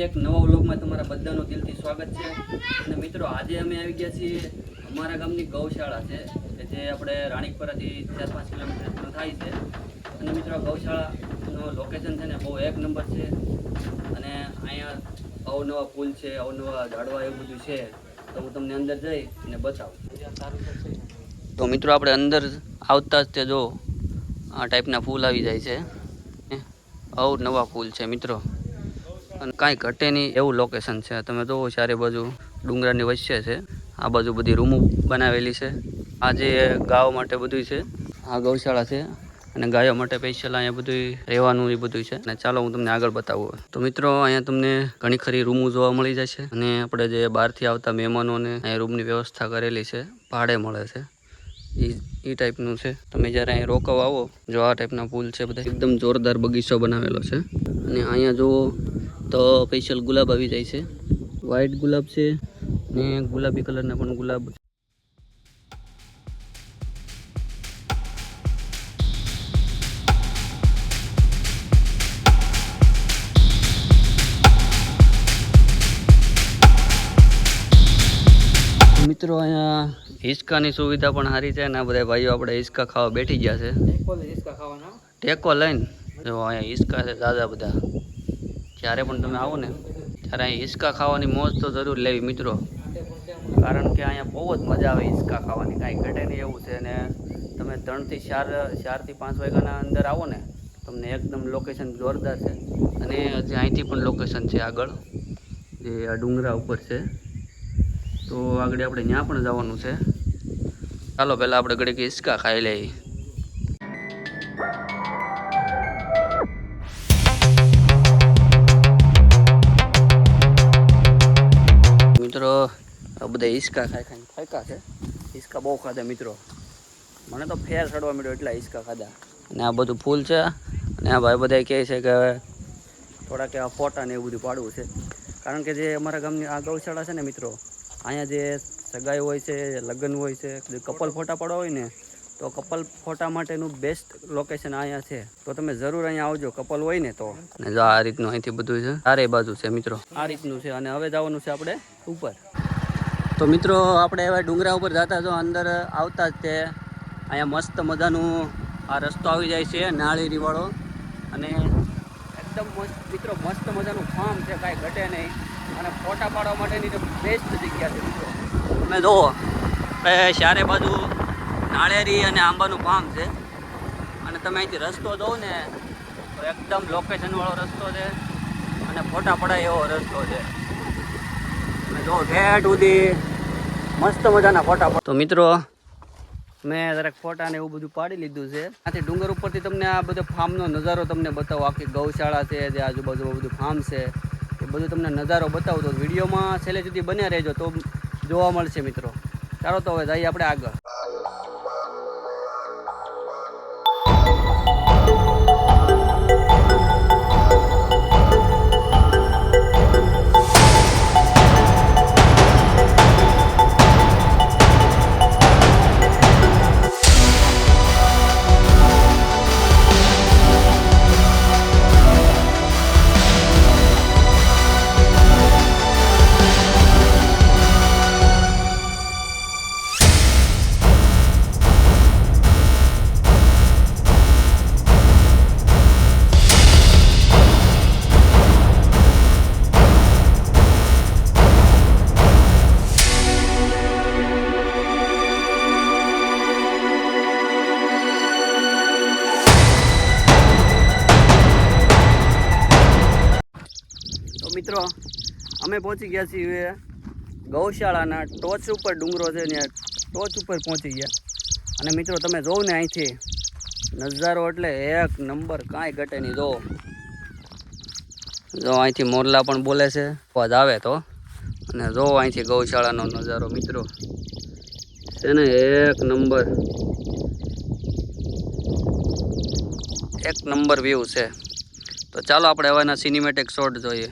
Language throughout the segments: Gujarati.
એક નવા વ્લોગમાં તમારા બધાનું દિલથી સ્વાગત છે। અને મિત્રો આજે અમે આવી ગયા છીએ અમારા ગામની ગૌશાળા છે કે જે આપણે રાણીકપરાથી 4-5 કિલોમીટર થાય છે। અને મિત્રો ગૌશાળાનો લોકેશન છે ને બહુ એક નંબર છે અને અહીંયા અવનવા ફૂલ છે, અવનવા ઝાડવા એવું બધું છે, તો હું તમને અંદર જઈ અને બતાવું। તો મિત્રો આપણે અંદર આવતા જ તે જો આ ટાઈપના ફૂલ આવી જાય છે, અવનવા ફૂલ છે મિત્રો, અને કાંઈ ઘટે નહીં એવું લોકેશન છે। તમે જોવો ચારે બાજુ ડુંગરાની વચ્ચે છે, આ બાજુ બધી રૂમો બનાવેલી છે। આ જે ગાયો માટે બધું છે, આ ગૌશાળા છે અને ગાયો માટે સ્પેશિયલ અહીંયા બધું રહેવાનું એ બધું છે। અને ચાલો હું તમને આગળ બતાવું। તો મિત્રો અહીંયા તમને ઘણી ખરી રૂમો જોવા મળી જશે અને આપણે જે બહારથી આવતા મહેમાનોને અહીંયા રૂમની વ્યવસ્થા કરેલી છે, ભાડે મળે છે, એ ટાઈપનું છે। તમે જ્યારે અહીં રોકાવા આવો, જો આ ટાઈપના પુલ છે, બધા એકદમ જોરદાર બગીચો બનાવેલો છે। અને અહીંયા જુઓ તો સ્પેશિયલ ગુલાબ આવી જાય છે, વ્હાઈટ ગુલાબ છે ને ગુલાબી કલરના પણ ગુલાબ। મિત્રો અહીંયા હિંચકાની સુવિધા પણ સારી છે અને આ બધા ભાઈઓ આપણે હિંચકા ખાવા બેઠી ગયા છે, ટેકો લઈને। જો અહીંયા હિંચકા છે દાદા બધા, જ્યારે પણ તમે આવો ને ત્યારે અહીં હિંચકા ખાવાની મોજ તો જરૂર લેવી મિત્રો, કારણ કે અહીંયા બહુ જ મજા આવે હિંચકા ખાવાની, કાંઈ ઘટે નહીં એવું છે। અને તમે 3 થી 5 વાગ્યાના અંદર આવો ને, તમને એકદમ લોકેશન જોરદાર છે। અને હજી અહીંથી પણ લોકેશન છે આગળ, જે આ ડુંગરા ઉપર છે, તો આગળ આપણે ત્યાં પણ જવાનું છે। ચાલો પહેલાં આપણે ઘડીક હિંચકા ખાઈ લઈએ। મિત્રો આ બધા હિંચકા ખાઈને ફાયકા છે, હિંચકા બહુ ખાધા મિત્રો, મને તો ફેર ચડવા મળ્યો એટલા હિંચકા ખાધા। અને આ બધું ફૂલ છે અને આ ભાઈ બધા કહે છે કે થોડાક એવા ફોટા ને એવું બધું પાડવું છે, કારણ કે જે અમારા ગામની આ ગૌશાળા છે ને મિત્રો, અહીંયા જે સગાઈ હોય છે, લગ્ન હોય છે, કપલ ફોટા પાડવા હોય ને, તો કપલ ફોટા માટેનું બેસ્ટ લોકેશન અહીંયા છે, તો તમે જરૂર અહીંયા આવજો કપલ હોય ને તો। અને જો આ રીતનું અહીંથી બધું છે, ચારે બાજુ છે મિત્રો, આ રીતનું છે। અને હવે જવાનું છે આપણે ઉપર। તો મિત્રો આપણે હવે ડુંગરા ઉપર જતા જો અંદર આવતા જ તે અહીંયા મસ્ત મજાનું આ રસ્તો આવી જાય છે, નાળીરી વાળો, અને એકદમ મસ્ત મિત્રો, મસ્ત મજાનું ફાર્મ છે, કાંઈ ઘટે નહીં, અને ફોટા પાડવા માટેની તો બેસ્ટ જગ્યા છે મિત્રો। તમે જુઓ ચારે બાજુ નાળિયેરી અને આંબાનું ફાર્મ છે, અને તમે અહીંથી રસ્તો જોવો ને તો એકદમ લોકેશનવાળો રસ્તો છે અને ફોટા પડાય એવો રસ્તો છે। તમે જો ઠેઠ સુધી મસ્ત મજાના ફોટા તો મિત્રો મેં જરાક ફોટા ને એવું બધું પાડી લીધું છે। આથી ડુંગર ઉપરથી તમને આ બધો ફાર્મનો નજારો તમને બતાવો, આખી ગૌશાળા છે, જે આજુબાજુ બધું ફાર્મ છે, એ બધું તમને નજારો બતાવું, તો વિડીયોમાં છેલ્લે સુધી બન્યા રહેજો તો જોવા મળશે મિત્રો। ચાલો તો હવે જઈએ આપણે આગળ। મિત્રો અમે પહોંચી ગયા છીએ ગૌશાળાના ટોચ ઉપર, ડુંગરો છે ને ટોચ ઉપર પહોંચી ગયા। અને મિત્રો તમે જોવો ને અહીંથી નજારો એટલે એક નંબર, કાંઈ ઘટે નહીં। જો અહીંથી મોરલા પણ બોલે છે, અવાજ આવે તો। અને જો અહીંથી ગૌશાળાનો નજારો મિત્રો છે ને એક નંબર વ્યૂ છે। તો ચાલો આપણે હવેના સિનેમેટિક શોટ જોઈએ।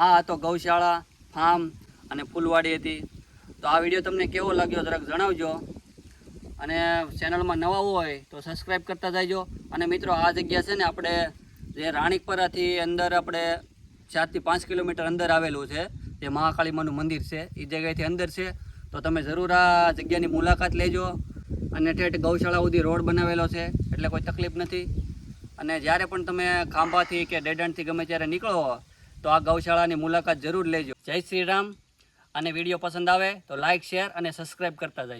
આ હતો ગૌશાળા ફાર્મ અને ફૂલવાડી હતી. તો આ વિડીયો તમને કેવો લાગ્યો જરાક જણાવજો, અને ચેનલમાં નવા હોય તો સબસ્ક્રાઈબ કરતા જજો. અને મિત્રો આ જગ્યા છે ને આપણે જે રાણીકપરાથી અંદર આપણે 4 થી 5 કિલોમીટર અંદર આવેલું છે, જે મહાકાળીમાનું મંદિર છે એ જગ્યાએથી અંદર છે. તો તમે જરૂર આ જગ્યાની મુલાકાત લેજો. અને ઠેઠ ગૌશાળા સુધી રોડ બનાવેલો છે એટલે કોઈ તકલીફ નથી. અને જ્યારે પણ તમે ખાંભાથી કે ડેડાણથી ગમે ત્યારે નીકળો તો આ ગૌશાળાની મુલાકાત જરૂર લેજો. જય શ્રી રામ. અને વિડીયો પસંદ આવે તો લાઇક, શેર અને સબસ્ક્રાઈબ કરતા જજો.